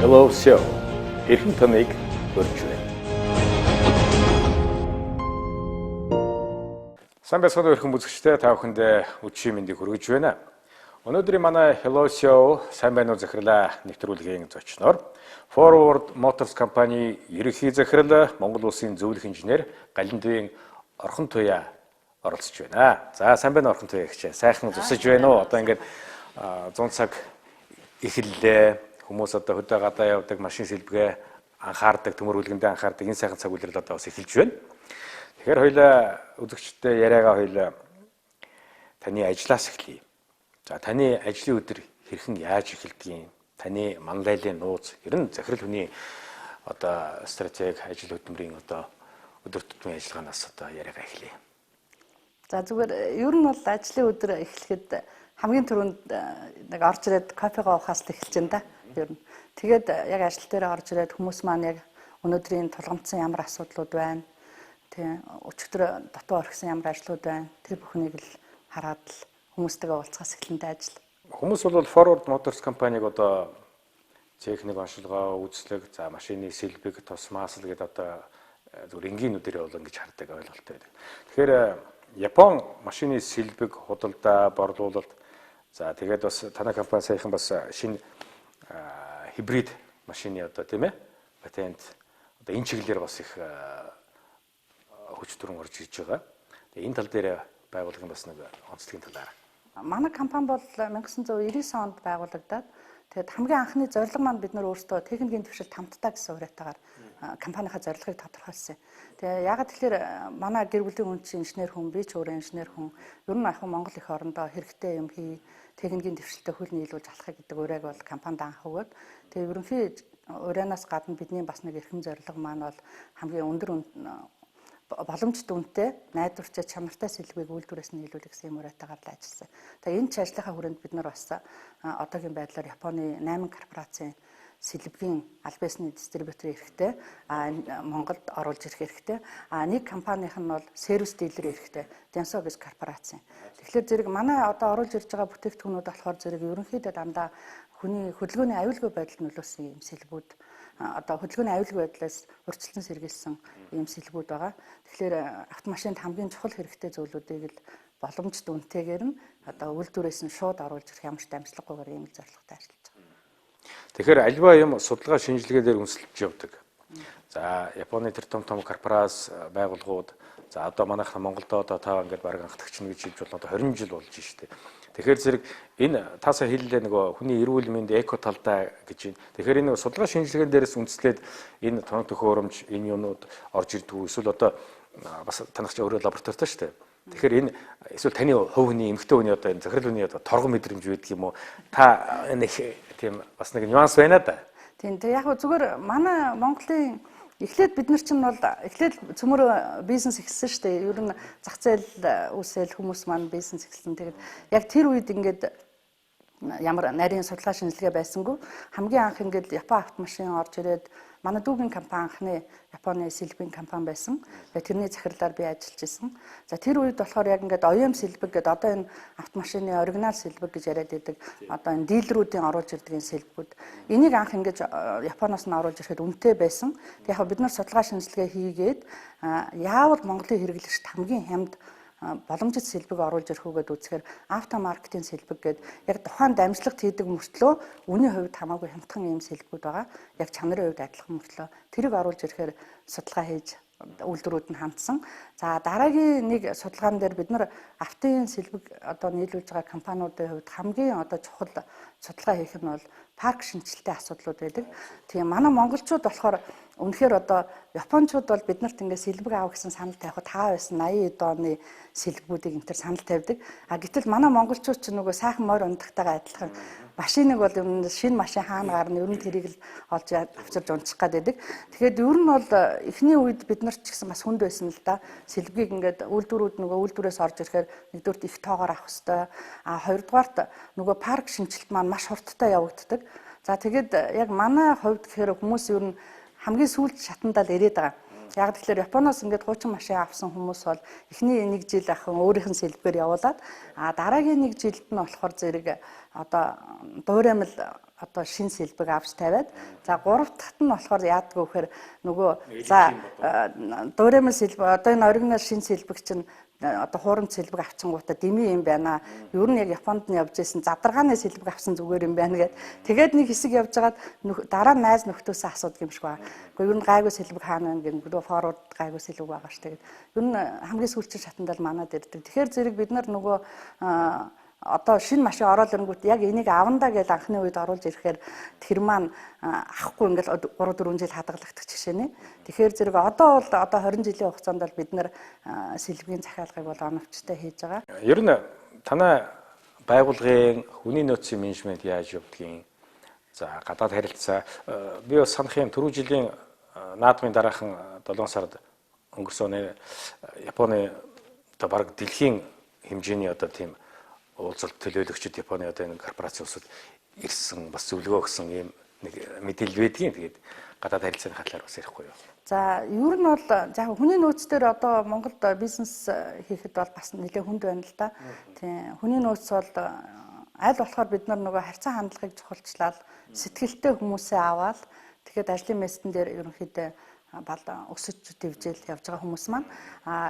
Hello Show. Эрхэм таныг өргөж байна. Сайн байцгаана уу эрхэм үзэгчдээ, та бүхэндээ өчигдөр мэндийг хүргэж байна. Өнөөдрийн манай Hello Show сайн байна уу захирлаа нэвтрүүлгийн зочноор Форвард моторс компанийн ерөнхий захирал, Монгол улсын зөвлөх инженер Г.Орхонтуяа оролцож байна. За сайн байна Орхонтуяа гэх сайхан зусаж байна уу? Одоо ингээд 100 цаг эхэллээ. Хүмүүс одоо хөдөө гадаа явдаг, машин сэлбгээ анхаардаг, төмөр хөлгөндөө анхаардаг энэ сайхан цаг үеэр одоо бас эхэлж байна. Тэгэхээр хоёлаа үзэгчдээ яриагаа хоёлаа таны ажлаас эхлэе. За таны ажлын өдөр хэрхэн яаж эхэлдгийг, таны манлайлалын нууц, ер нь захирал хүний одоо стратеги, ажил хөдөлмөрийн одоо өдөр тутмын ажиллагаанаас одоо яриагаа эхлэе. За зүгээр ер нь бол ажлын өдөр эхлэхэд хамгийн түрүүнд нэг орж ирээд кофего уухаас л эхэлж байна да. Ер нь. Тэгээд яг ажил дээр орж ирээд хүмүүс маань яг өнөөдрийн тулгамдсан ямар асуудлууд байна. Тэ өчигдөр дотоо орхисон ямар ажлууд байна. Тэр бүхнийг л хараад л хүмүүстэйгээ уулзахаас эхлэнтэй ажил. Хүмүүс бол Форвард моторс компаниг одоо техник онцлогоо, үзлэг, за машины сэлбэг, тос маасл гэдэг одоо зүгээр энгийнүүдээр бол ингэж хардаг ойлголттой байдаг. Тэгэхээр Япон машины сэлбэг, худалдаа, борлуулалт, за тэгээд бас танай компани саяхан бас шинэ хибрид машины одоо тийм ээ патент одоо энэ чиглэлээр бас их хүч төрөн орж иж байгаа. Тэгээ энэ тал дээр байгууллагын бас нэг онцлогийн талаар. Манай компани бол 1999 онд байгуулагдаад тэгээд хамгийн анхны зорилго маань бид нар өөрсдөө техникийн дэвшил тамттай гэсэн уриатаагаар компанийнхаа зорилгыг тодорхойлсон. Тэгээ ягаад тэгэхээр манай гэр бүлийн хүн чинь инженер хүн, би ч өөрөө инженер хүн. Ер нь ахын Монгол их орондоо хэрэгтэй юм хий, техникийн дэвшилтэд хөл нийлүүлж алахыг гэдэг уриаг бол компанид анх өгөөд тэгээ ерөнхий урианаас гадна бидний бас нэг эрхэм зорилго маань бол хамгийн өндөр боломжит үнэтэй, найдвартай, чанартай сэлбэгийг үйлдвэрээс нь нийлүүлэх гэсэн юм уриатаагаар л ажилласан. Тэгээ энэ ч ажлынхаа хүрээнд бид нар бас одоогийн байдлаар Японы 8 корпорацийн сэлбэгийн албасны дистрибьютор эрэхтэй Монголд оруулж ирэх эрэхтэй нэг компанийх нь бол сервис дилер эрэхтэй Денсо гэж корпорац. Тэгэхээр зэрэг манай одоо оруулж ирж байгаа бүтээгдэхүүнүүд болохоор зэрэг ерөнхийдөө дандаа хүний хөдөлгөөний аюулгүй байдалд нөлөөсөн юм сэлбүүд одоо хөдөлгөөний аюулгүй байдлаас урьдчилан сэргийлсэн ийм сэлбүүд байгаа. Тэгэхээр автомашинд хамгийн чухал хэрэгтэй зүйлүүдийг л боломжит үнэтэйгээр нь одоо үйлдвэрээс нь шууд оруулж ирэх ямар ч дамжлаггүйгээр ийм зорилготой ажиллаж байгаа. Тэгэхээр альва юм судалгаа шинжилгээгээр үнэлж явдаг. За Японы тэр том корпорац байгууллагууд за одоо манайх Монголд одоо та ингээд баг анхдагч нь гэж хэлж бол одоо 20 жил болж штэ. Тэгэхээр зэрэг энэ таасаа хэллээ нөгөө хүний эрүүл мэнд эко талдаа гэж байна. Тэгэхээр энэ судалгаа шинжилгээнд дээрээс үндэслээд энэ тоног төхөөрөмж энэ юмнууд орж ирдэг. Эсвэл одоо бас танах чи өөрөө лабораторитой штэ. Тэгэхээр энэ эсвэл таны хувь хүний эмэгтэй хүний одоо энэ захирал хүний одоо торгон мэдрэмж байдаг юм уу? Та энэ тийм бас нэг нюанс байна да. Тийм яг зүгээр манай Монголын эхлээд бид нар чинь бол эхлээд цөмөр бизнес эхэлсэн шүү дээ. Ер нь зах зээл үүсэл хүмүүс маань бизнес эхэлсэн. Тэгээд яг тэр үед ингээд ямар нарийн судалгаа шинжилгээ байсангүй хамгийн анх ингээд Япон автомашин орж ирээд манай дүүгийн компани анхны Японы сэлбэгийн компани байсан. Тэрний захирлаар би ажиллаж исэн. За тэр үед болохоор яг ингээд OEM сэлбэг гэдэг одоо энэ автомашины оригинал сэлбэг гэж яриад байдаг. Одоо энэ дилерүүдийн оруулж ирдэг энэ сэлбэгүүд. Энийг анх ингээд Японоос нь оруулж ирэхэд үнэтэй байсан. Яг бид нар судалгаа шинжилгээ хийгээд яавал Монголын хэрэглэгчд хамгийн хямд боломжит сэлбэг оруулж ирэх үгээд үзэхээр автомаркетинг сэлбэг гэдэг яг тухайн дамжлагт хийдэг мөртлөө үнийн хувьд хамаагүй хямдхан ийм сэлбэгүүд байгаа. Яг чанарын хувьд адилхан мөртлөө тэрийг оруулж ирэхээр судалгаа хийж үйлдвэрүүд нь хандсан. За дараагийн нэг судалгаан дээр бид нар автын сэлбэг одоо нийлүүлж байгаа компаниудын хувьд хамгийн одоо чухал судалгаа хийх нь бол парк шинжилтийн асуудлууд байдаг. Тэгээ манай монголчууд болохоор үнэхээр одоо японочууд бол биднэрт ингээд сэлбэг аав гэсэн санал тавихад таа байсан 80 оны сэлбэгүүдийг энэ төр санал тавьдаг. Гэтэл манай монголчууд ч нөгөө сайхан морь ундагтайгаа адилхан машиныг бол юм шинэ машин хаана гарна ер нь тэрийг л олж авчирж унчих гад байдаг. Тэгэхээр ер нь бол эхний үед бид нар ч гэсэн бас хүнд байсан л да. Сэлбэгийг ингээд үйлдвэрүүд нөгөө үйлдвэрээс орж ирэхээр нэгдүгürt их тоогоор авах хэвээр. Хоёрдугаарт нөгөө парк шинжилт маань маш хурдтай явагддаг. За тэгээд яг манай хувьд гэхээр хүмүүс ер нь хамгийн сүүлд шатандаа л ирээд байгаа. Яг тэгэхээр Японоос ингээд хуучин машин авсан хүмүүс бол эхний нэг жил ахын өөрийнх нь сэлбээр явуулаад дараагийн нэг жилд нь болохоор зэрэг одоо дуураймал одоо шин сэлбэг авч тавиад за 3 дахьт нь болохоор яадаг вэ гэхээр нөгөө за дуураймал сэлбэг одоо энэ оригинал шин сэлбэг чинь одоо хуурамч сэлбэг авчингуудаа дими юм байна. Ер нь яг Японд нь явж исэн задаргааны сэлбэг авсан зүгээр юм байна гэд. Тэгээд нэг хэсэг явж хагаад дараа нь найз нөхдөөсөө асуудаг юм шиг байна. Гэхдээ ер нь гайгүй сэлбэг хаана байна гэх нөгөө форвард гайгүй сэлбэг байгаа ш. Тэгээд ер нь хамгийн сүүлчийн шатанд л манад ирдэг. Тэгэхээр зэрэг бид нар нөгөө одоо шинэ машин ороод ирэнгүүт яг энийг авандаа гэж анхны үед оруулж ирэхээр тэр маань авахгүй ингээл 3 4 жил хадгалагдах жишээ нэ. Тэгэхээр зэрэг одоо бол одоо 20 жилийн хугацаанд бол бид нэр сэлбэгийн захиалгыг бол оновчтой хийж байгаа. Ер нь танай байгууллагын хүний нөөцийн менежмент яаж явдгийг за гадаад харилцаа би бас санах юм түрүү жилийн наадмын дараахан 7 сард өнгөрсөн оны Японы одоо баг дэлхийн хэмжээний одоо тийм уулзалт төлөөлөгчд Японы одоо энэ корпорац улсад ирсэн бас зөвлөгөө өгсөн ийм нэг мэдээлэл байдгийн. Тэгээд гадаад харилцааны хатлаар бас ярихгүй юу. За ер нь бол яг хүний нөөц дээр одоо Монголд бизнес хийхэд бол бас нэлээд хүнд байна л да. Тийм хүний нөөц бол аль болохоор бид нар нөгөө харьцаа хандлагыг чухалчлаад сэтгэлтэй хүмүүсээ аваад тэгэхэд ажлын местэн дээр ерөнхийдөө өсөж дэвжээл явж байгаа хүмүүс маань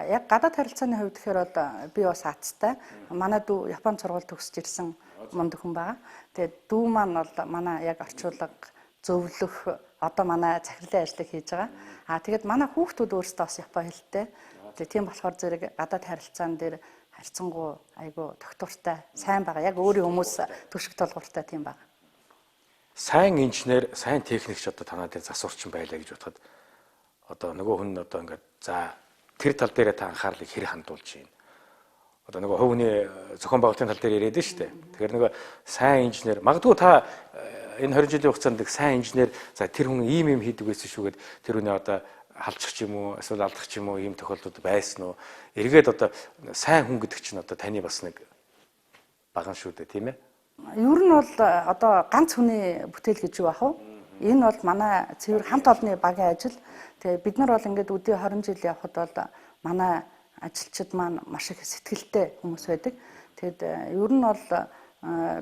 яг гадаад харилцааны хувьд тэгэхээр бол би бас аацтай. Манай дүү Японд сургууль төгсөж ирсэн мундаг хүн байгаа. Тэгээд дүү маань бол манай яг орчуулга зөвлөх одоо манай захирлын ажлыг хийж байгаа. Тэгээд манай хүүхдүүд өөрсдөө бас Япон хэлтэй. Тэгээд тийм болохоор зэрэг гадаад харилцаан дээр харьцангуй айгу доктортай сайн байгаа. Яг өөрийн хүмүүс түшиг толгууртай тийм байгаа. Сайн инженер, сайн техникч одоо танаа дээр засварчин байлаа гэж бодоход одоо нөгөө хүн одоо ингээд за тэр тал дээр та анхаарлыг хэрэг хандуулж байна. Одоо нөгөө хувийн зохион байгуулалтын тал дээр яриад шүү дээ. Тэгэхээр нөгөө сайн инженер магадгүй та энэ 20 жилийн хугацаанд сайн инженер за тэр хүн ийм хийдэг байсан шүүгээд тэр хүний одоо халдчих ч юм уу эсвэл алдах ч юм уу ийм тохиолдод байсан уу? Эргээд одоо сайн хүн гэдэг чинь одоо таны бас нэг баган шүү дээ тийм ээ. Ер нь бол одоо ганц хүний бүтээл гэж юу ах вэ? Энэ бол манай цэвэр хамт олонны багийн ажил. Тэгээ бид нар бол ингээд өдөө 20 жил явхад бол манай ажилчид маань маш их сэтгэлтэй хүмүүс байдаг. Тэгэд ер нь бол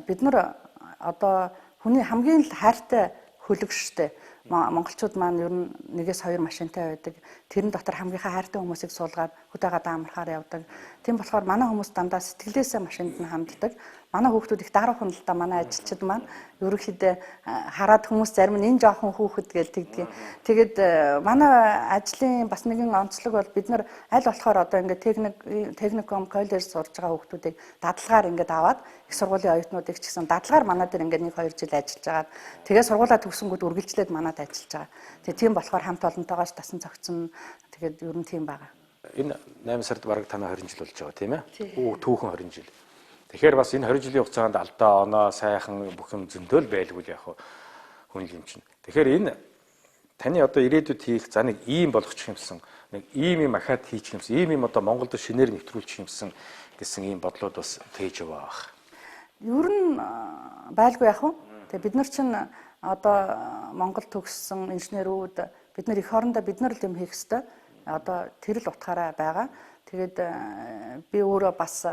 бид нар одоо хүний хамгийн л хайртай хөлөгчтэй монголчууд маань ер нь 1-2 машинтай байдаг. Тэрэн дотор хамгийн хайртай хүмүүсийг суулгаад хөдөөгаа даамархаар явдаг. Тийм болохоор манай хүмүүс дандаа сэтгэлээсээ машинд нь ханддаг. Манай хүүхдүүд их даруухан л да манай ажилчид маань ерөнхийдөө хараад хүмүүс зарим нь энэ жоохон хүүхэд гэж тэгдэг. Тэгээд манай ажлын бас нэгэн онцлог бол бид нар аль болохоор одоо ингээд техникум коллеж сурж байгаа хүүхдүүдийг дадлагаар ингээд аваад их сургуулийн оюутнуудыг ч гэсэн дадлагаар манай дээр ингээд 1-2 жил ажиллаж агаад тэгээд сургуулаа төгсөнгүүд үргэлжлээд манад ажиллаж байгаа. Тэгээд тийм болохоор хамт олонтойгооч тасан цогцсон тэгээд ер нь тийм байгаа. Энэ 8 сард бараг танаа 20 жил болж байгаа тийм ээ. Түүхэн 20 жил. Тэгэхээр бас энэ 20 жилийн хугацаанд алдаа оноо сайхан бүх юм зөндөөл байлгүй яг хүн юм чинь. Тэгэхээр энэ таны одоо ирээдүйд хийх за нэг ийм болгочих юмсан, нэг ийм ахаад хийчих юмсан, ийм одоо Монголд шинээр нэвтрүүлчих юмсан гэсэн ийм бодлоод бас тээж яваа байх. Ер нь байлгүй яг уу. Тэгээ бид нар чинь одоо Монгол төгссөн инженерүүд бид нар эх орондоо бид нар л юм хийх ёстой. Одоо тэр л утгаараа байгаа. Тэгээд би өөрөө бас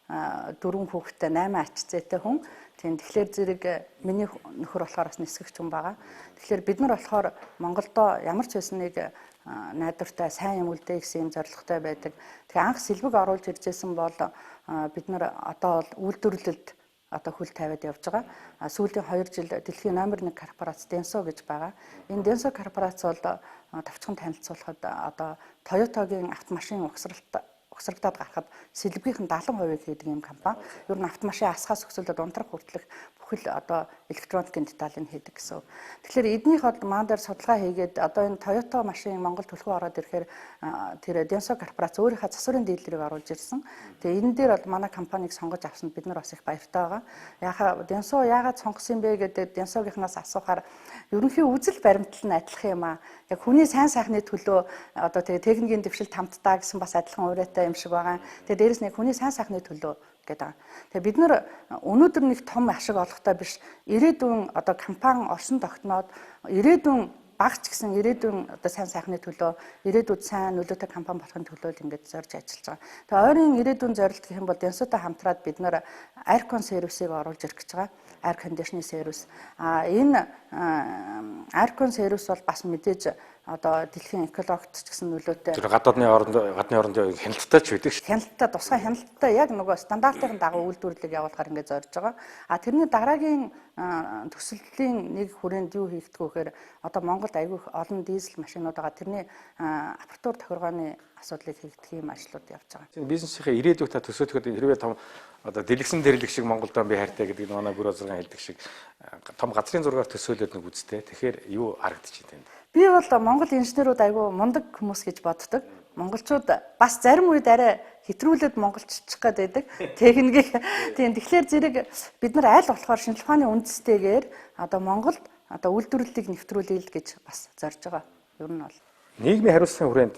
4 хүүхэдтэй 8 ач зээтэй хүн. Тийм тэгэхээр зэрэг миний нөхөр болохоор бас нисгэгч хүн байгаа. Тэгэхээр бид нар болохоор Монголдо ямар ч байсан нэг найдвартай сайн юм үлдээ гэсэн юм зорилготой байдаг. Тэгээ анх сэлбэг оруулж иржсэн бол бид нар одоо бол үйлдвэрлэлд одоо хөл тавиад явж байгаа. Сүүлийн 2 жил дэлхийн номер 1 корпорац Денсо гэж байгаа. Энэ Денсо корпорац бол товчхон танилцуулахад одоо Toyota-гийн автомашин угсрагдаад гарахад сэлбэгийнх нь 70% хийдэг юм компани. Ер нь автомашин асгаас өсөлдөд унтрах хүртэлх бүхэл одоо электроникийн деталийг хийдэг гэсэн. Тэгэхээр эднийх бол маань дээр судалгаа хийгээд одоо энэ Toyota машин Монгол төлхөө ороод ирэхээр тэр Денсо корпорац өөрийнхөө засварын дийлэрийг оруулж ирсэн. Тэгээ энэ дээр бол манай компанийг сонгож авсанд бид нар бас их баяртай байгаа. Яхаа Денсо яагаад сонгосон юм бэ гэдэг Денсогийнхнаас асуухаар ерөнхий үзэл баримтлал нь адилхан юм аа. Яг хүний сайн сайхны төлөө одоо тэгээ техникийн дэвшилт хамтдаа гэсэн бас адилхан уриатай юм шиг байгаа. Тэгээ дээрэс нэг хүний сайн сайхны төлөө гэдэг. Тэгээ бид нар өнөөдөр нэг том ашиг олохтой биш. Ирээдүйн одоо компани орсон тогтноод ирээдүйн багч гэсэн ирээдүйн одоо сайн сайхны төлөө ирээдүйд сайн нөлөөтэй компани болохын төлөө л ингээд зорж ажиллаж байгаа. Тэгээ ойрын ирээдүйн зорилт гэх юм бол Денсотой хамтраад бид нэр Aircon сервисийг оруулж ирэх гэж байгаа. Air conditioning сервис. Энэ Aircon сервис бол бас мэдээж одоо дэлхийн экологт ч гэсэн нөлөөтэй. Тэр гадны орондын хяналттай ч байдаг шүү. Хяналттай тусгай хяналттай яг нөгөө стандартын дагуу үйлдвэрлэлийг явуулахаар ингээд зорж байгаа. Тэрний дараагийн төсөллийн нэг хүрээнд юу хийгдэх вэ гэхээр одоо Монголд аягүй олон дизель машинууд байгаа. Тэрний аппаратур тохиргооны асуудлыг хийгдэх юм ажлууд явж байгаа. Бизнесийнхээ ирээдүйг та төсөөлөхөд хэрвээ том одоо дэлгэсэн дэрлэг шиг Монголдоо би хайртай гэдэг манай бүр озрын хэлдэг шиг том газрын зургаар төсөөлөд нэг үзтэй. Тэгэхээр юу харагдчих юм бэ? Би бол Монгол инженерүүд аягүй мундаг хүмүүс гэж боддог. Монголчууд бас зарим үед арай хэтрүүлээд монголччих гээд байдаг. Техникийг тийм тэгэхээр зэрэг бид нар аль болохоор шинжлэх ухааны үндэстэйгээр одоо Монголд одоо үйлдвэрлэлийг нэвтрүүлэе л гэж бас зорж байгаа. Ер нь бол нийгмийн хариуцлагын хүрээнд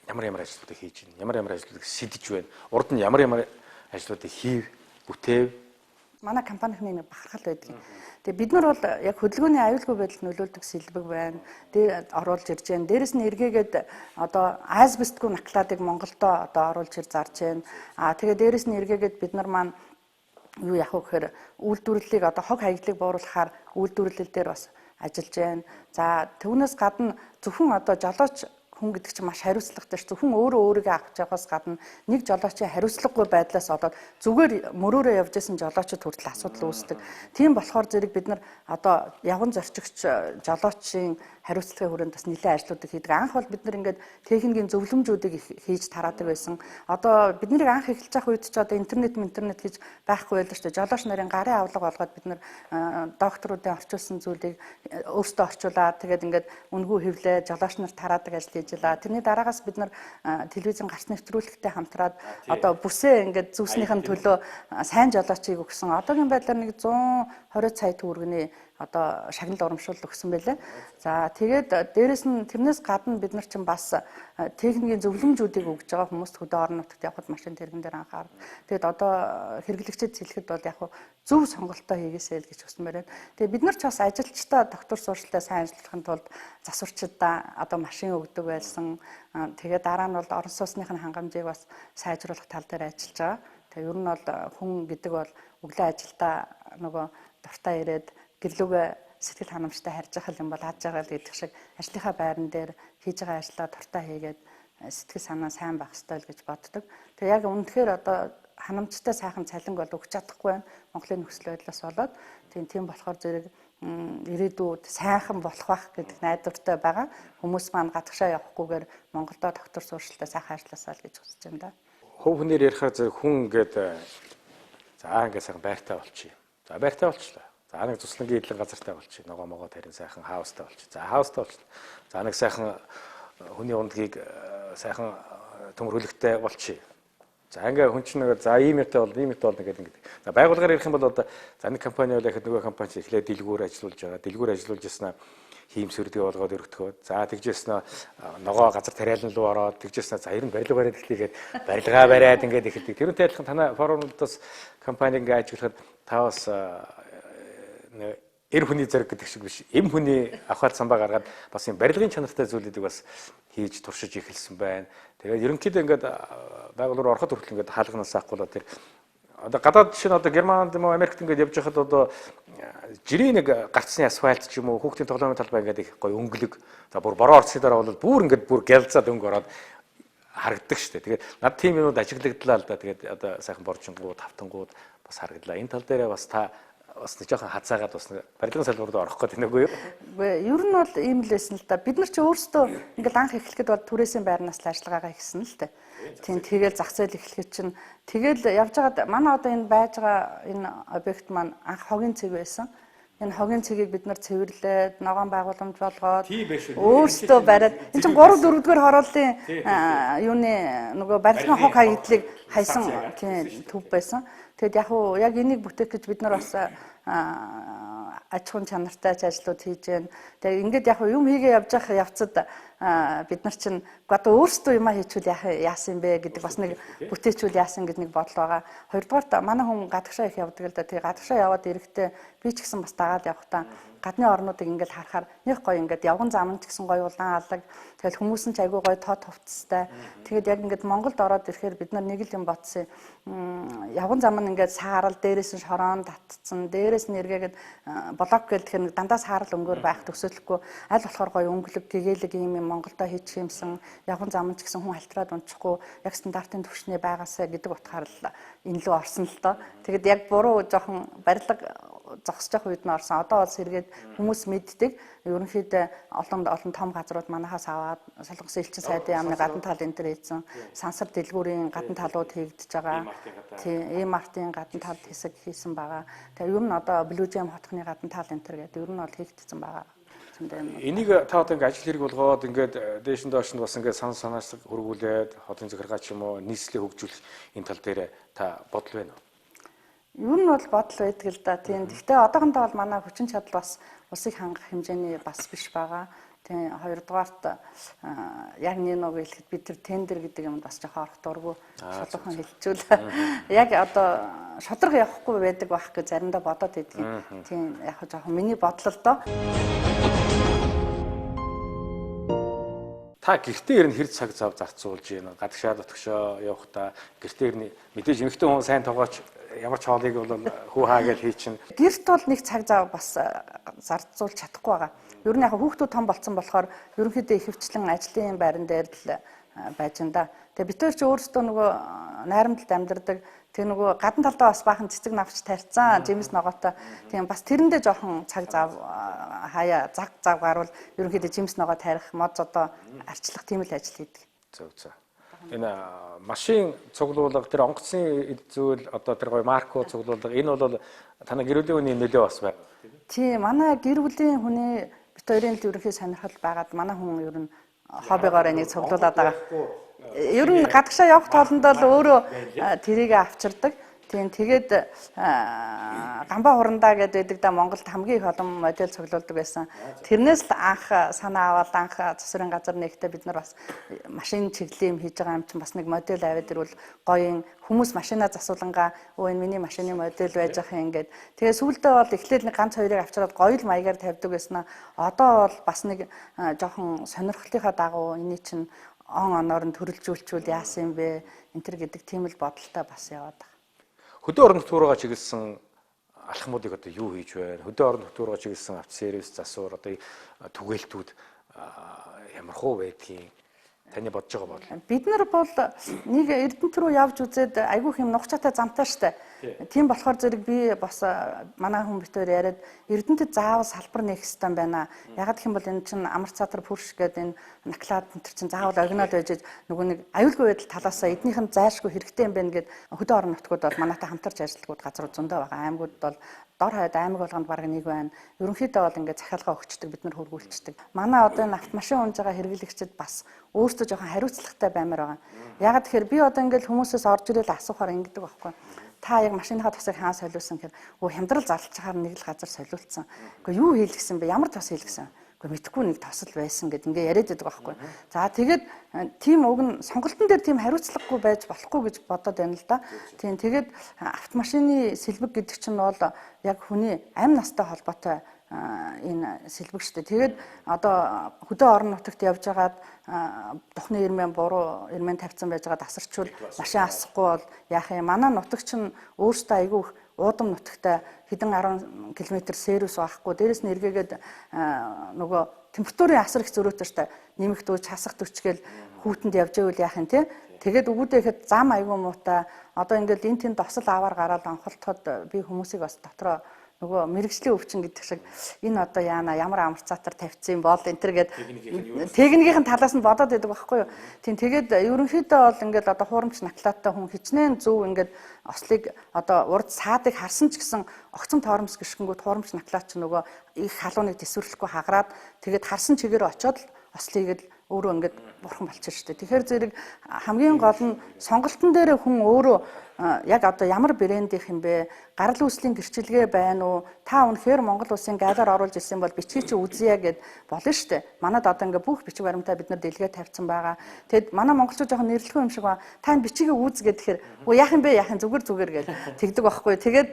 ямар ажлуудыг хийж байна? Ямар ажлуудыг сэтэж байна? Урд нь ямар ажлуудыг хийв, бүтээв? Манай компанийн нэг бахархал байдаг. Тэгээ бид нар бол яг хөдөлгөөний аюулгүй байдалд нөлөөлдөг сэлбэг байна. Тэгээд оруулж ирж байна. Дээрэс нь эргээгээд одоо азбестгүй накладыг Монголдо одоо оруулж ир зарж байна. Тэгээд дээрэс нь эргээгээд бид нар маань юу яах вэ гэхээр үйлдвэрлэлийг одоо хог хаягдлыг бууруулахаар үйлдвэрлэл дээр бас ажиллаж байна. За түүнээс гадна зөвхөн одоо жолооч хүн гэдэг чинь маш хариуцлагатай ш. Зөвхөн өөрийгөө авч явахаас гадна нэг жолоочийн хариуцлагагүй байдлаас болоод зүгээр мөрөөрөө явж исэн жолоочд хүртэл асуудал үүсдэг. Тийм болохоор зэрэг бид нар одоо явган зорчигч жолоочийн хариуцлагын хүрээнд бас нэлээд ажлуудыг хийдэг. Анх бол бид нар ингээд техникийн зөвлөмжүүдийг хийж тараадаг байсан. Одоо бид нарыг анх эхэлж явах үед ч одоо интернет гэж байхгүй байлаа шүү дээ. Жолооч нарын гарын авлага болгоод бид нар докторуудын орчуулсан зүйлийг өөрсдөө орчуулаад тэгээд ингээд үнгүй хэвлээ жолооч нар тараадаг ажил хийж байлаа. Тэрний дараагаас бид нар телевизэн гарц нэвтрүүлэгтэй хамтраад одоо бүсээ ингээд зүснийхэн төлөө сайн жолоочийг өгсөн. Одоогийн байдлаар нэг 120 сая төгрөгийн одоо шагнал урамшуул өгсөн байлаа. За тэгээд дээрэс нь тэрнээс гадна бид нар чинь бас техникийн зөвлөмжүүдийг өгж байгаа хүмүүст хөдөө орон нутагт явхад машин тэргэн дээр анхаарал. Тэгээд одоо хэрэглэгчид хэлэхэд бол яг зөв сонголтоо хийгээсэй л гэж хүсмээр байна. Тэгээд бид нар ч бас ажилчдаа доктор сурчлаа сайн ажиллахын тулд засварчдаа одоо машин өгдөг байсан. Тэгээд дараа нь бол орон сууцныхын хангамжийг бас сайжруулах тал дээр ажиллаж байгаа. Тэгээд ер нь бол хүн гэдэг бол өглөө ажилдаа нөгөө дуртай ирээд гэрлүүгээ сэтгэл ханамжтай харж байгаа юм бол хаж байгаа л гэдэг шиг ажлынхаа байран дээр хийж байгаа ажлаа дуртай хийгээд сэтгэл санаа сайн байх ёстой л гэж боддог. Тэгээ яг үнэхээр одоо ханамжтай сайхан цалин бол өгч чадахгүй байна. Монголын нөхцөл байдлаас болоод тийм болохоор зэрэг ирээдүйд сайхан болох байх гэдэг найдвартай байгаа. Хүмүүс маань гадагшаа явахгүйгээр Монголдо доктор сууршилтаа сайхан ажилласаа л гэж хүсэж байна да. Хөв хүнээр ярихаар зэрэг хүн ингээд ингээд сайхан байртай болчих. За байртай болчлаа. За нэг туслангийн эдлэн газартай болчих. Ногоо тарин сайхан хаустай болчих. За хаустай болчих. За нэг сайхан хүний ундгийг сайхан төмөрлөгтэй болчих. За ингээ хүн чинь нэг за ийм юмтай бол гэдэг. За байгууллагаар ярих юм бол одоо за нэг компани бол яхад нөгөө компани эхлээд дэлгүүр ажиллуулж байгаа. Дэлгүүр ажиллуулж яснаа хиймсвэрдэг болгоод өргөтгөө. За тэгжээснэ ногоо газар тариалан руу ороод тэгжээснэ за ер нь барилга бариад эхлэгээд барилгаа бариад ингээд эхэлдэг. Тэрүүнтэй адилхан танай Форвардаас компани ингээ ажиллахад та бас эр хүний зэрэг гэдэг шиг биш. Эм хүний ахвал самбаа гаргаад бас юм барилгын чанартай зүйлүүдийг бас хийж туршиж эхэлсэн байна. Тэгээд ерөнхийдөө ингээд байгууллага ороход хүртэл ингээд хаалганаас авахгүй л тэр одоо гадаад жишээ нь одоо Германд юм уу Америкт ингээд явж байхад одоо жирийн нэг гарцны асфальт ч юм уу хүүхдийн тоглоомын талбай ингээд их гоё өнгөлөг. За бүр бороо орцны дараа бол бүр гялзаад өнгө ороод харагддаг шүү дээ. Тэгээд над тийм юмуд ажиглагдлаа л да. Тэгээд одоо сайхан боржингууд, тавтангууд бас харагдлаа. Энэ тал дээрээ бас та бас нэг жоохон хацаагаад бас барилгын салбарт орох гэдэг нэггүй юу? Үгүй ер нь бол ийм л байсан л да. Бид нар ч өөрсдөө ингээл анх эхлэхэд бол түрээсийн байрнаас л ажиллагаагаа хийсэн л дээ. Тийм тэгэл зах зээл эхлэхэд чинь тэгэл явж байгаад манай одоо энэ байж байгаа энэ объект маань анх хогийн цэг байсан. Энэ хогийн цэгийг бид нар цэвэрлээд ногоон байгууламж болгоод өөрсдөө бариад энэ чинь 3 4 дугаар хорооллын юуны нөгөө барилгын хог хаягдлыг хайсан тийм төв байсан. Тэгэд яг энийг бүтээх гэж бид нар бас аж ахуйн чанартай ажлууд хийж байна. Тэгээ ингээд юм хийгээ явж явах явцад бид нар чинь одоо өөрсдөө юмаа хийчихвэл яасан юм бэ гэдэг бас нэг бүтээчүүл яасан гэдэг нэг бодол байгаа. Хоёрдугаарт манай хүн гадагшаа их явдаг л да. Тэгээ гадагшаа яваад ирэхдээ би ч гэсэн бас дагаад явахдаа гадны орнуудыг ингээд харахаар нэг гоё ингээд явган зам ч гэсэн гоё улаан алаг. Тэгэл хүмүүс нь ч айгүй гоё тод хувцастай. Тэгээд яг ингээд Монголд ороод ирэхээр бид нар нэг л юм бодсон. Явган зам нь ингээд саарал, дээрээс нь шороон татцсан, дээрээс нь эргээгээд блок гэлтэхэр нэг дандаа саарал өнгөөр байх төсөөлөхгүй аль болохоор гоё өнгөлөг гэгээлэг юм Монголдо хийж юмсан явган зам ч гэсэн хүн халтраад унчихгүй яг стандартын түвшний байгаасаа гэдэг утгаар л энэ лөө орсон л доо. Тэгэд яг буруу жоохон барилга зогсож явах үед нь орсон. Одоо бол сэргээд хүмүүс мэддэг. Ерөнхийдөө олон том газрууд манахаас аваад солонгосын элчин сайдын яамны гадна тал энэ төр хийсэн. Сансар дэлгүүрийн гадна талууд хийгдэж байгаа. Тийм, Мартын гадна талд хэсэг хийсэн байгаа. Тэгээ ер нь одоо Блужем хотхны гадна тал энэ төр гэдэг ер нь бол хийгдсэн байгаа. Энийг та одоо ингээд ажил хэрэг болгоод ингээд дээш нь доош нь бас ингээд санаас хөргүүлээд хотын захиргаа ч юм уу нийслэлийг хөгжүүлэх энэ тал дээр та бодол байна уу? Юу нь бол бодол байдаг л да. Тийм. Гэхдээ одоохондоо бол манай хүчин чадал бас улсыг хангах хэмжээний бас биш байгаа. Тийм. Хоёрдугаарт яг нэг хэлэхэд бид тэр тендер гэдэг юмд бас жоохон орох дурггүй шудархан хэлчихвэл яг одоо шударга явахгүй байдаг байх гэж заримдаа бодоод байдгийг. Тийм. Яг жоохон миний бодол л доо. Та гэртээ ирнэ хэр цаг зав зарцуулж байна? Гадагшаа дотгошоо явахдаа гэртээ ирнэ мэдээж эмэгтэй хүн сайн тоогооч ямар ч хоолыг бол хүү хаа гэж хий чинь. Гэрт бол нэг цаг зав бас зарцуулж чадахгүй байгаа. Ер нь яг хүүхдүүд том болсон болохоор ерөнхийдөө ихэвчлэн ажлын байран дээр л байж энэ да. Тэгээ бид төр ч өөрсдөө нөгөө найрамдалд амьдардаг. Тэгээ нөгөө гадна талдаа бас баахан цэцэг навч тарьцсан, жимс ногоотой. Тийм бас тэрэндээ жоохон цаг зав хаяа зав гарвал ерөнхийдөө жимс ногоо тарих, мод одоо арчлах тийм л ажил хийдэг. Зөв. Энэ машин цуглуулга тэр онгоцны зүйл одоо тэр гоё марко цуглуулга энэ бол танай гэр бүлийн хүний нөлөө бас байна. Тийм манай гэр бүлийн хүний бит хоёрын л ерөнхий сонирхол байгаад манай хүн ер нь хоббигоор энийг цуглуулад байгаа. Ер нь гадагшаа явах тоолондоо л өөрөө тэрийг авчирдаг. Тийм тэгээд гамбаа хурандаа гэдэг байдаг да Монголд хамгийн их олон модель цуглуулдаг байсан. Тэрнээс л анх санаа аваад анх засварын газар нэгтээ бид нар бас машин чиглэлийн хийж байгаа юм чинь бас нэг модель аваад ирвэл гоёин хүмүүс машинаа засуулангаа өө энэ миний машины модель байж ах юм ингээд. Тэгээ сүүлдээ бол эхлээд нэг ганц хоёрыг авчираад гоё л маягаар тавьдаг байсан. Одоо бол бас нэг жоохон сонирхлынхаа дагуу эний чинь оноор нь төрөлжүүлчихвэл яасан юм бэ? Энтэр гэдэг тийм л бодолтой бас яваад байна. Хөдөө орон нутгаараа чиглэсэн алхмуудыг одоо юу хийж байна? Хөдөө орон нутгаараа чиглэсэн автосервис засвар одоо түгээлтүүд ямар хөө байдгийг таны бодож байгаа бол бид нар бол нэг Эрдэнэт рүү явж үзээд айгүй хэм нухчаатай замтай штэ. Тийм болохоор зэрэг би бас манай хүн битээр яриад Эрдэнэтэд заавал салбар нээх хэрэгтэй байна. Ягаад гэх юм бол энэ чинь амар цаатар пүрш гэдэг энэ наклад энэ чинь заавал оригинал байж нөгөө нэг аюулгүй байдал талаасаа эднийх нь зайлшгүй хэрэгтэй юм байна гэд хөдөө орон нутгууд бол манайтай хамтарч ажилладаг газрууд зөндөө байгаа. Аймагуд бол дор хойд аймаг болгонд бараг нэг байна. Ерөнхийдөө бол ингээд захиалгаа өгчдөг, бид нар хөргүүлцдэг. Манай одоо энэ автомашин унж байгаа хэрэглэгчид бас өөрсдөө жоохон хариуцлагатай баймаар байгаа. Ягаад тэгэхээр би одоо ингээд хүмүүсээс орж ирэл асуухаар ингэдэг байхгүй. Та яг машиныхаа тосыг хаан солиулсан гэхээр өө хямдрал зарлж чахаар нэг л газар солиулсан. Гэхдээ юу хийлгсэн бэ? Ямар тос хийлгсэн? Гэхдээ мэдхгүй нэг тосол байсан гэд ингээ яриад байдаг байхгүй. За тэгээд тийм уг нь сонголтын дээр тийм хариуцлагагүй байж болохгүй гэж бодоод байна л да. Тийм тэгээд автомашины сэлбэг гэдэг чинь бол яг хүний амь настай холбоотой энэ сэлбэг шүү дээ. Тэгээд одоо хөдөө орон нутагт явж байгаад дохны ирмэн буруу ирмэн тавьсан байж байгаа тасарчвал машин асахгүй бол яах юм? Манай нутагч нь өөртөө айгүй уудам нутагтай хэдэн 10 км сервис байхгүй. Дээрэс нь эргээгээд нөгөө температурын асар их зөрүүтэй штэ. Нэмэх дүүж хасах төрчгээл хүүтэнд явж байвал яах юм те? Тэгээд өгүүдээ ихэд зам айгүй муутай. Одоо ингээд энэ тэнд досол аваар гараад анхолтоход би хүмүүсийг бас дотроо нөгөө мэрэгжлийн өвчин гэдэг шиг энэ одоо яана ямар амарцаатар тавьчихсан юм бол энтер гээд техникийн талаас нь бодоод байдаг байхгүй юу. Тийм тэгээд ерөнхийдөө бол ингээд одоо хуурамч наклааттай хүн хичнээн зөв ингээд ослыг одоо урд саадыг харсан ч гэсэн огцон тоормс гიშгэнгүүд хуурамч наклаат ч нөгөө их халууныг тэсвэрлэхгүй хагараад тэгээд харсан чигээр очиод л ослыг л өөрөө ингээд бурхан болчихно шүү дээ. Тэгэхээр зэрэг хамгийн гол нь сонголтын дээр хүн өөрөө яг одоо ямар брэндийнх юм бэ? Гарал үүслийн гэрчилгээ байна уу? Та үнэхээр Монгол улсын гайлаар оруулж ирсэн бол бичгийг чи үзье гэд болно шүү дээ. Манад одоо ингээ бүх бичиг баримтаа бид нар дэлгээ тавьсан байгаа. Тэгэд манай монголчууд жоохон нэрлэхгүй юм шиг ба та энэ бичгийг үз гэхээр өө яах юм бэ? Яах юм зүгээр гэж тэгдэг байхгүй. Тэгээд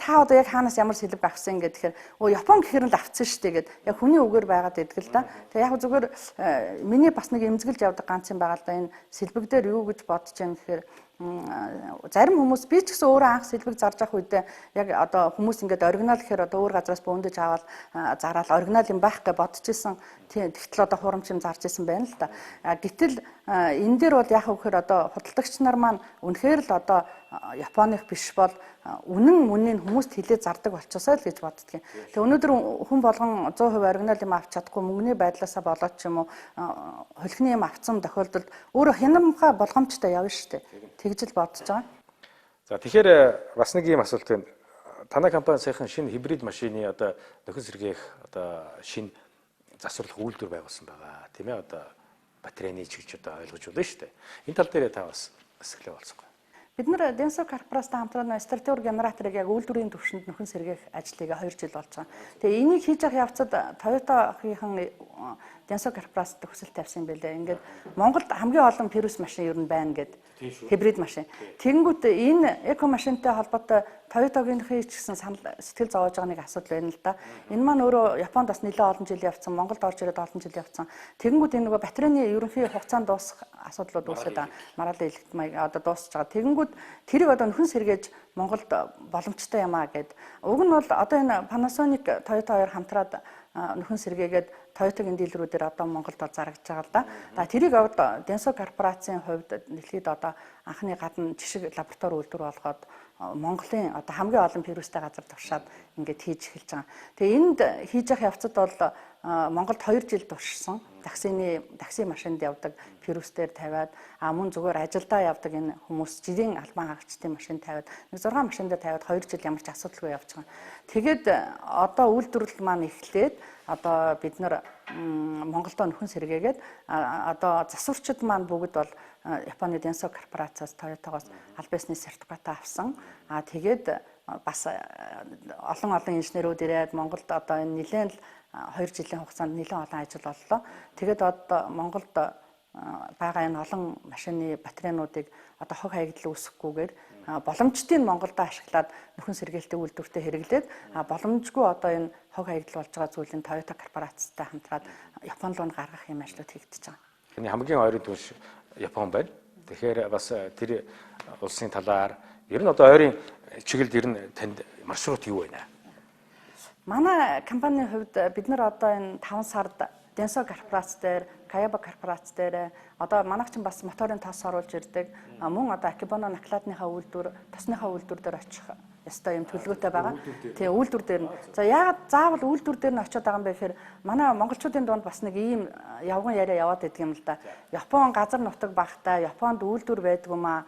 та одоо яг хаанаас ямар сэлбэг авсан гэхээр өө Япон гэхэр л авцсан шүү дээ гэд яг хүний үгээр байгаад идэг л да. Тэгээ яг зүгээр миний бас нэг эмзэглэж явдаг ганц юм байгаа л да. Энэ сэлбэг дээр юу гэж бодож юм гэхээр зарим хүмүүс би ч гэсэн өөрөө анх сэлбэг зарж авах үедээ яг одоо хүмүүс ингээд оригинал гэхээр одоо өөр газраас бөөндөж аваад зараал оригинал юм байх гэж бодож исэн. Тэгтэл одоо хурамч юм зарж исэн байна л да. Гэтэл энэ дээр бол яг үхээр одоо худалдагч нар маань үнэхээр л одоо Японых биш бол үнэн мөнийн хүмүүст хилээд зардаг болчихсоо л гэж боддгийн. Тэгээ өнөөдөр хүн болгон 100% оригинал юм авч чадахгүй мөнгөний байдлаасаа болоод ч юм уу хөлхний юм авцсан тохиолдолд өөрөө хянамхай болгоомжтой явна шүү дээ. Тэгж л бодож байгаа. За тэгэхээр бас нэг юм асуулт байна. Танай компани саяхан шинэ хибрид машины одоо нөхөн сэргээх одоо шинэ засварлах үйлдвэр байгуулсан байгаа. Тийм ээ одоо батарейны чигч одоо ойлгож байна шүү дээ. Энэ тал дээр та бас хэсэглээ болцгоо. Бид нар Денсо корпорацтай хамтран стартер генераторыг яг үйлдвэрийн түвшинд нөхөн сэргээх ажлыг 2 жил болж байгаа. Тэгээ энийг хийж явах явцад Toyota-гийн Денсо корпорацт төсөл тавьсан юм байлээ. Ингээд Монголд хамгийн олон Prius машин ер нь байна гэд хибрид машин. Тэгэнгүүт энэ эко машинтай холбоотой Toyota-гийнхээ ч гэсэн сэтгэл зовоож байгаа нэг асуудал байна л да. Энэ маань өөрөө Японд бас нэлээд олон жил явцсан, Монголд орж ирээд олон жил явцсан. Тэгэнгүүт энэ нөгөө батарейны ерөнхий хугацаанд дуусах асуудлууд үүсээд байгаа. Маргаалын элект маяг одоо дуусч байгаа. Тэгэнгүүт тэрийг одоо нөхөн сэргээж Монголд боломжтой юм аа гэд. Уг нь бол одоо энэ Panasonic, Toyota хоёр хамтраад нөхөн сэргээгээд Toyota-гийн дилерүүдээр одоо Монголд зарагдж байгаа л да. Тэрийг одоо Денсо корпорацийн хувьд дэлхийд одоо анхны гадна жишг лаборатори үйлдвэр болгоод Монголын одоо хамгийн олон Prius-тэй газар туршаад ингээд хийж эхэлж байгаа. Тэгээ энд хийж явах явцад бол Монголд 2 жил туршсан. Такси машинд явдаг Prius-дээр тавиад мөн зүгээр ажилдаа явдаг энэ хүмүүс жирийн албан хаагчдын машин тавиад 6 машин дээр тавиад 2 жил ямар ч асуудалгүй явж байгаа. Тэгээд одоо үйлдвэрлэл маань эхлээд одоо бид нар Монголдо нөхөн сэргээгээд одоо засварчид маань бүгд бол Японы Денсо корпорацаас Toyota-гоос аль биесний сертификат авсан. Тэгээд бас олон инженерүүд ирээд Монголд одоо энэ нэлээд 2 жилийн хугацаанд нэлээд олон ажил боллоо. Тэгээд одоо Монголд байгаа энэ олон машины батарейнуудыг одоо хог хаягдал үүсэхгүйгээр боломжтыг Монголд ашиглаад нөхөн сэргээлтийн үйлдвэртээ хэрэглээд боломжгүй одоо энэ хог хаягдал болж байгаа зүйлийг Toyota корпорацтай хамтраад Япон руу гаргах юм ажлууд хийгдэж байгаа. Тэний хамгийн ойрын түвш Япон байна. Тэгэхээр бас тэр улсын талаар ер нь одоо ойрын чиглэлд ер нь танд маршрут юу байна? Манай компанийн хувьд бид нар одоо энэ 5 сард Денсо корпорац дээр, Каяба корпорац дээр одоо манайх ч бас моторын тос оруулж ирдэг. Мөн одоо Акибоно накладныхаа үйлдвэр, тосныхаа үйлдвэр дээр очих ёстой юм төлөвлөгөөтэй байгаа. Тэгээ үйлдвэр дээр нь. За яагаад заавал үйлдвэр дээр нь очиод байгаа юм бэ гэхээр манай монголчуудын дунд бас нэг ийм явган яриа яваад идэг юм л да. Япон газар нутаг багтай, Японд үйлдвэр байдаг юм аа.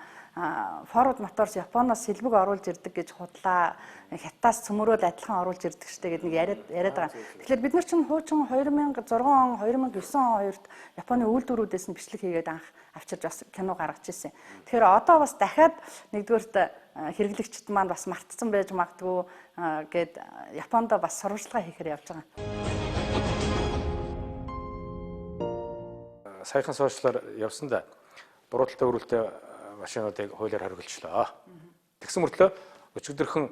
Форвард моторс Японоос сэлбэг оруулж ирдэг гэж худлаа. Хятадаас цөмөрөөл адилхан оруулж ирдэг штэ гэдэг нэг яриад байгаа. Тэгэхээр бид нар чинь хуучин 2006 он, 2009 он хоёрт Японы үйлдвэрүүдээс нь бичлэг хийгээд анх авчирж бас кино гаргаж ирсэн. Тэгэхээр одоо бас дахиад нэгдүгээрт хэрэглэгчд маань бас мартсан байж магадгүй гэд Японд бас сурвалжлага хийхээр явж байгаа. Саяхан сошиалаар явсан да. Бурууталтай өрүүлтэй машинуудыг хуулиар хориглолцлоо. Тэгсэн мөртлөө өчигдөрхөн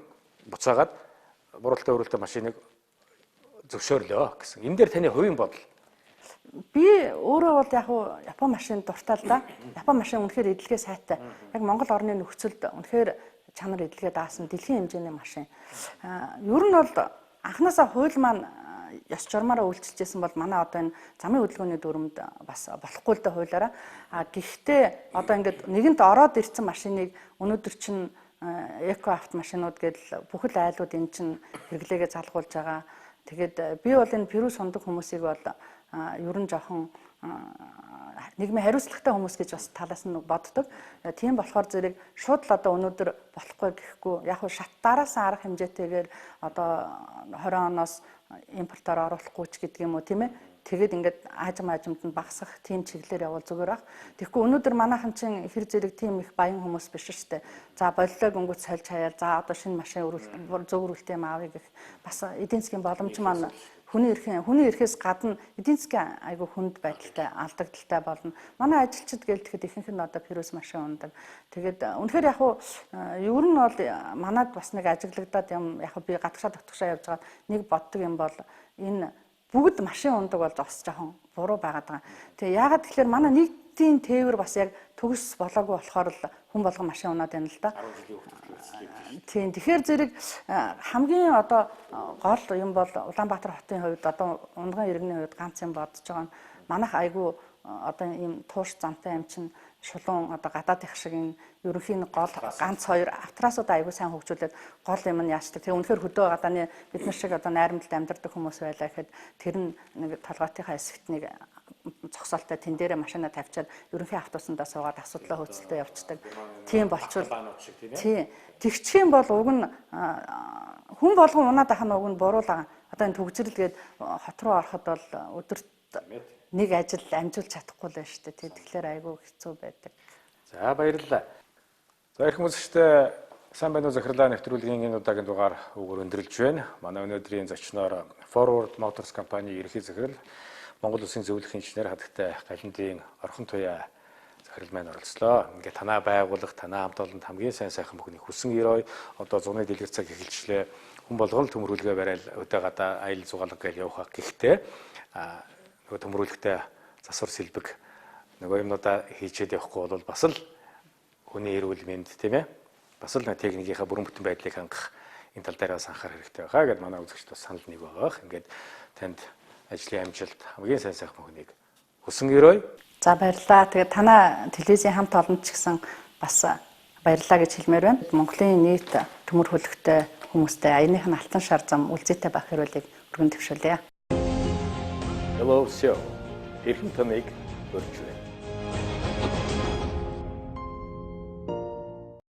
буцаагаад бурууталтай өрүүлтэй машиныг зөвшөөрлөө гэсэн. Энэ дээр таны хувийн бодол? Би өөрөө бол яг Япон машин дуртай л да. Япон машин үнэхээр эдлэгээ сайтай. Яг Монгол орны нөхцөлд үнэхээр чанар эдлэгээ даасан дэлхийн хэмжээний машин. Ер нь бол анхнаасаа хууль маань ёс журмаараа үйлчилжсэн бол манай одоо энэ замын хөдөлгөөний дүрмд бас болохгүй л дээ хуулиараа. Гэхдээ одоо ингээд нэгэнт ороод ирсэн машиныг өнөөдөр чинь эко авто машинууд гэдэл бүхэл айлууд энэ чинь хэрэглээгээ залгуулж байгаа. Тэгээд би бол энэ Prius сундаг хүмүүсийг бол ер нь жоохон нийгмийн хариуцлагатай хүмүүс гэж бас талаас нь боддог. Тийм болохоор зэрэг шууд л одоо өнөөдөр болохгүй гэхгүй яг хөө шат дараасан арга хэмжээтэйгээр одоо 20 оноос импортоор оруулахгүй ч гэдэг юм уу тийм ээ. тэгээд ингээд аажимд нь багасгах тийм чиглэлээр явал зүгээр баг. Тэгэхгүй өнөөдөр манайхан чинь хэр зэрэг тийм их баян хүмүүс биш шүү дээ. За боллоо гингүүт сольж хаяал. За одоо шинэ машин зөв үргэлтэй маавь гэх бас эдийн засгийн боломж маань хүний эрхээс гадна эдийн засгийн айгүй хүнд байдалтай алдагдaltaй болно. Манай ажилчид гээл тэгэхэд ихэнх нь одоо пирос машин ундаг. Тэгээд үнэхээр яг уу ер нь бол манад бас нэг ажиглагдаад юм яг би гадагшаа явж байгаа нэг боддог юм бол энэ бүгд машин ундаг бол бас жоохон буруу байгаад байгаа. Тэгээ яагаад тэгэхээр манай нийтийн тээвэр бас яг төгс болоогүй болохоор л хүн болгон машин унаад байна л да. Тийм тэгэхээр зэрэг хамгийн одоо гол юм бол Улаанбаатар хотын хувьд одоо унган иргэний хувьд ганц юм бодож байгаа нь манайх айгүй одоо ийм туурш замтай юм чинь шулуун одоо гадаадынх шиг энэ ерөнхий гол ганц хоёр автрасуудаа айгүй сайн хөгжүүлээд гол юм нь яачдаг. Тэгээ үнэхээр хөдөө гадааны бид нар шиг одоо найрамдалд амьдардаг хүмүүс байлаа гэхэд тэр нь нэг толгоотынхаа хэсэгт нэг зогсоолтой тэн дээрээ машинаа тавьчаад ерөнхий автобусандаа суугаад асуудлаа хөөцөлтөө явцдаг. Тийм болчвол тийм тэгчих юм бол уг нь хүн болгон унаад ах нь уг нь буруулаа. Одоо энэ төгжрэл гээд хот руу ороход бол өдөрт нэг ажил амжуулж чадахгүй л байна шүү дээ. Тэгэхээр айгүй хэцүү байдаг. За баярлалаа. За их хүмүүстэй сайн байна уу захирлаа нэвтрүүлгийн энэ удаагийн дугаар өгөр өндөрлж байна. Манай өнөөдрийн зочноор Форвард моторс компанийн ерөнхий захирал Монгол Улсын зөвлөх инженер хадагтай Галандын Орхонтуяа захирал маань оролцлоо. Ингээд танаа байгуулах, танаа хамт олонд хамгийн сайн сайхан бүхнийг хүсэн ерөөй. Одоо зуны дэлгэр цаг эхэлчлээ. Хүн болгол төмрүүлгээ барайл өдөө гадаа аял зугаалга гэж явах. Гэхдээ нөгөө төмрүүлэгтээ засвар сэлбэг нөгөө юмнуудаа хийчээд явахгүй бол бас л хүний эрүүл мэнд тийм ээ. Бас л техникийнхаа бүрэн бүтэн байдлыг хангах энэ тал дээр бас анхаарах хэрэгтэй байгаа гэдээ манай үзэгчд бас санал нэг байгаа. Ингээд танд ажлын амжилт хамгийн сайн сайхан бүхнийг хүсэн ерөөй. За баярлалаа. Тэгээд танаа телевизийн хамт олонд ч гэсэн бас баярлалаа гэж хэлмээр байна. Монголын нийт төмөр хөлөгтэй хүмүүстэй аяных нь алтан шар зам үлзийтэй байх хэрэглийг өргөн төвшүүлье. Hello show. Эрхэм таныг өргөж байна.